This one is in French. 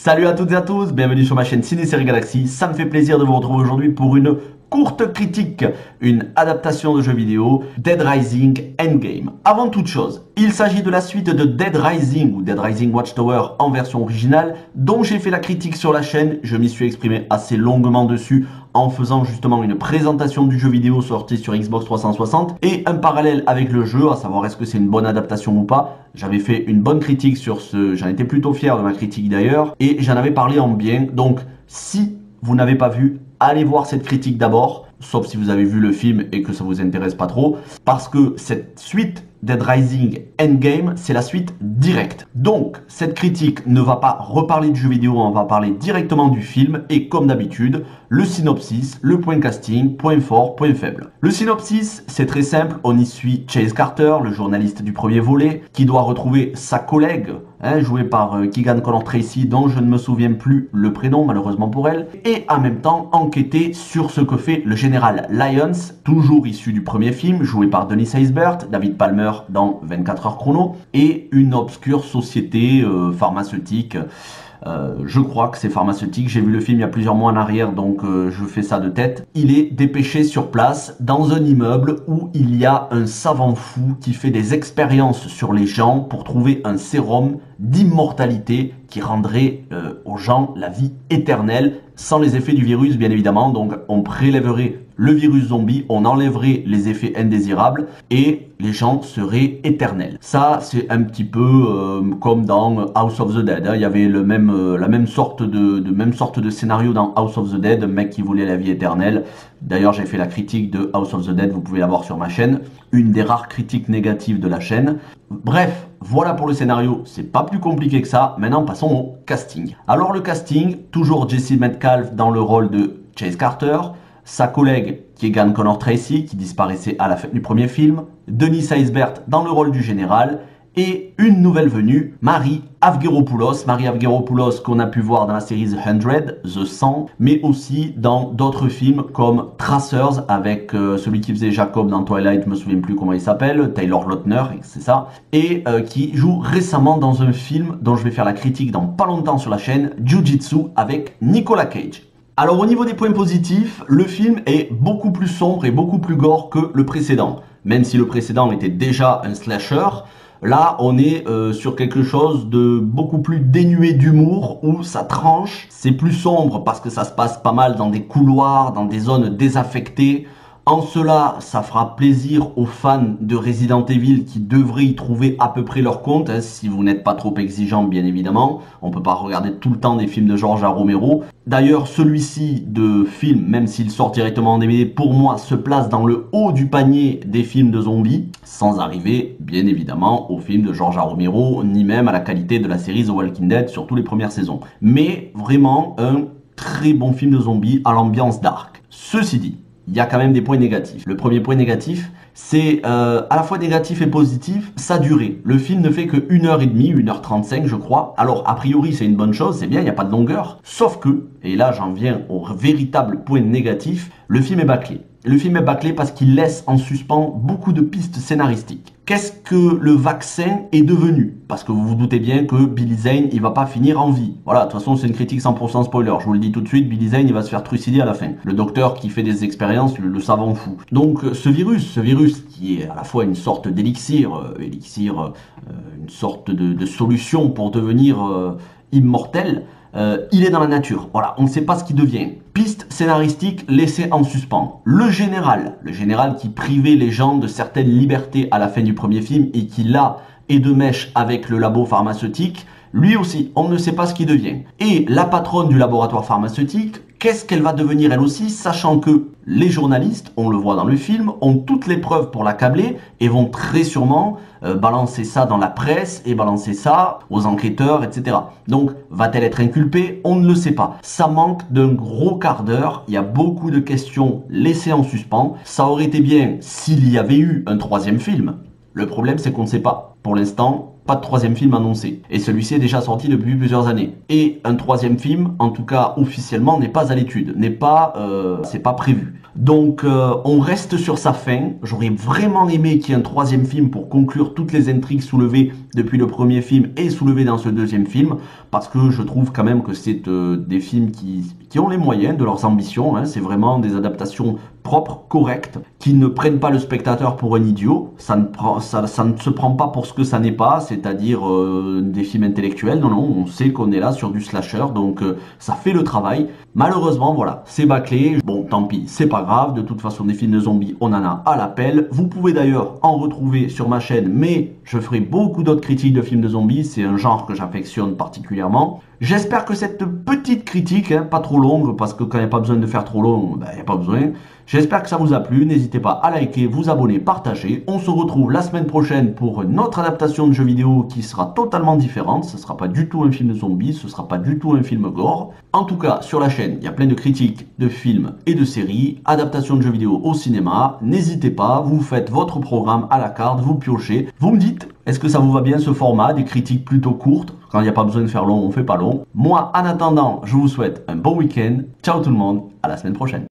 Salut à toutes et à tous, bienvenue sur ma chaîne Ciné Série Galaxy. Ça me fait plaisir de vous retrouver aujourd'hui pour une courte critique, une adaptation de jeu vidéo, Dead Rising Endgame. Avant toute chose, il s'agit de la suite de Dead Rising ou Dead Rising Watchtower en version originale dont j'ai fait la critique sur la chaîne. Je m'y suis exprimé assez longuement dessus en faisant justement une présentation du jeu vidéo sorti sur Xbox 360 et un parallèle avec le jeu, à savoir est-ce que c'est une bonne adaptation ou pas. J'avais fait une bonne critique sur ce, j'en étais plutôt fier de ma critique d'ailleurs, et j'en avais parlé en bien. Donc si vous n'avez pas vu, allez voir cette critique d'abord, sauf si vous avez vu le film et que ça vous intéresse pas trop, parce que cette suite Dead Rising Endgame, c'est la suite directe. Donc, cette critique ne va pas reparler du jeu vidéo, on va parler directement du film, et comme d'habitude, le synopsis, le point casting, point fort, point faible. Le synopsis, c'est très simple, on y suit Chase Carter, le journaliste du premier volet, qui doit retrouver sa collègue, jouée par Keegan Connor Tracy, dont je ne me souviens plus le prénom, malheureusement pour elle, et en même temps enquêter sur ce que fait le général Lyons, toujours issu du premier film, joué par Dennis Haysbert, David Palmer dans 24 heures chrono, et une obscure société pharmaceutique. Je crois que c'est pharmaceutique, j'ai vu le film il y a plusieurs mois en arrière, donc je fais ça de tête. Il est dépêché sur place dans un immeuble où il y a un savant fou qui fait des expériences sur les gens pour trouver un sérum d'immortalité qui rendrait aux gens la vie éternelle, sans les effets du virus bien évidemment. Donc on prélèverait le virus zombie, on enlèverait les effets indésirables et les gens seraient éternels. Ça c'est un petit peu comme dans House of the Dead, il y avait la même sorte de scénario dans House of the Dead, un mec qui voulait la vie éternelle. D'ailleurs j'ai fait la critique de House of the Dead, vous pouvez la voir sur ma chaîne, une des rares critiques négatives de la chaîne. Bref, voilà pour le scénario, c'est pas plus compliqué que ça. Maintenant passons au casting. Alors le casting, toujours Jesse Metcalfe dans le rôle de Chase Carter, sa collègue Keegan Connor Tracy qui disparaissait à la fin du premier film, Dennis Haysbert dans le rôle du général, et une nouvelle venue, Mari Avgeropoulos. Mari Avgeropoulos qu'on a pu voir dans la série The 100, mais aussi dans d'autres films comme Tracers avec celui qui faisait Jacob dans Twilight, je me souviens plus comment il s'appelle, Taylor Lautner, c'est ça, et qui joue récemment dans un film dont je vais faire la critique dans pas longtemps sur la chaîne, Jiu-Jitsu avec Nicolas Cage. Alors au niveau des points positifs, le film est beaucoup plus sombre et beaucoup plus gore que le précédent. Même si le précédent était déjà un slasher, là on est sur quelque chose de beaucoup plus dénué d'humour, où ça tranche. C'est plus sombre parce que ça se passe pas mal dans des couloirs, dans des zones désaffectées. En cela, ça fera plaisir aux fans de Resident Evil qui devraient y trouver à peu près leur compte, si vous n'êtes pas trop exigeant bien évidemment. On peut pas regarder tout le temps des films de George A. Romero. D'ailleurs, celui-ci de film, même s'il sort directement en DVD, pour moi se place dans le haut du panier des films de zombies, sans arriver bien évidemment aux films de George A. Romero, ni même à la qualité de la série The Walking Dead, surtout les premières saisons. Mais vraiment un très bon film de zombies à l'ambiance dark. Ceci dit, il y a quand même des points négatifs. Le premier point négatif, c'est à la fois négatif et positif, sa durée. Le film ne fait que 1h30, 1h35 je crois. Alors a priori c'est une bonne chose, c'est bien, il n'y a pas de longueur. Sauf que, et là j'en viens au véritable point négatif, le film est bâclé. Le film est bâclé parce qu'il laisse en suspens beaucoup de pistes scénaristiques. Qu'est-ce que le vaccin est devenu? Parce que vous vous doutez bien que Billy Zane, il va pas finir en vie. Voilà, de toute façon, c'est une critique 100% spoiler. Je vous le dis tout de suite, Billy Zane, il va se faire trucider à la fin. Le docteur qui fait des expériences, le savant fou. Donc, ce virus qui est à la fois une sorte d'élixir, une sorte de solution pour devenir immortel, il est dans la nature. Voilà, on ne sait pas ce qu'il devient. Piste scénaristique laissée en suspens. Le général qui privait les gens de certaines libertés à la fin du premier film et qui là est de mèche avec le labo pharmaceutique, lui aussi, on ne sait pas ce qu'il devient. Et la patronne du laboratoire pharmaceutique, qu'est-ce qu'elle va devenir elle aussi, sachant que les journalistes, on le voit dans le film, ont toutes les preuves pour l'accabler et vont très sûrement balancer ça dans la presse et balancer ça aux enquêteurs, etc. Donc, va-t-elle être inculpée? On ne le sait pas. Ça manque d'un gros quart d'heure. Il y a beaucoup de questions laissées en suspens. Ça aurait été bien s'il y avait eu un troisième film. Le problème, c'est qu'on ne sait pas. Pour l'instant, pas de troisième film annoncé. Et celui-ci est déjà sorti depuis plusieurs années. Et un troisième film, en tout cas officiellement, n'est pas à l'étude, c'est pas prévu. Donc on reste sur sa fin. J'aurais vraiment aimé qu'il y ait un troisième film pour conclure toutes les intrigues soulevées depuis le premier film et soulevées dans ce deuxième film, parce que je trouve quand même que c'est des films qui ont les moyens de leurs ambitions, hein. C'est vraiment des adaptations propres, correctes, qui ne prennent pas le spectateur pour un idiot. Ça ne se prend pas pour ce que ça n'est pas, c'est-à-dire des films intellectuels. Non, non, on sait qu'on est là sur du slasher, donc ça fait le travail. Malheureusement, voilà, c'est bâclé. Bon, tant pis, c'est pas grave. De toute façon, des films de zombies, on en a à l'appel. Vous pouvez d'ailleurs en retrouver sur ma chaîne, mais je ferai beaucoup d'autres critiques de films de zombies. C'est un genre que j'affectionne particulièrement. J'espère que cette petite critique, hein, pas trop longue, parce que quand il n'y a pas besoin de faire trop long, il n'y a pas besoin. J'espère que ça vous a plu. N'hésitez pas à liker, vous abonner, partager. On se retrouve la semaine prochaine pour une autre adaptation de jeu vidéo qui sera totalement différente. Ce ne sera pas du tout un film de zombies, ce ne sera pas du tout un film gore. En tout cas, sur la chaîne, il y a plein de critiques de films et de séries, adaptations de jeux vidéo au cinéma. N'hésitez pas, vous faites votre programme à la carte, vous piochez. Vous me dites, est-ce que ça vous va bien ce format, des critiques plutôt courtes? Quand il n'y a pas besoin de faire long, on fait pas long. Moi, en attendant, je vous souhaite un bon week-end. Ciao tout le monde, à la semaine prochaine.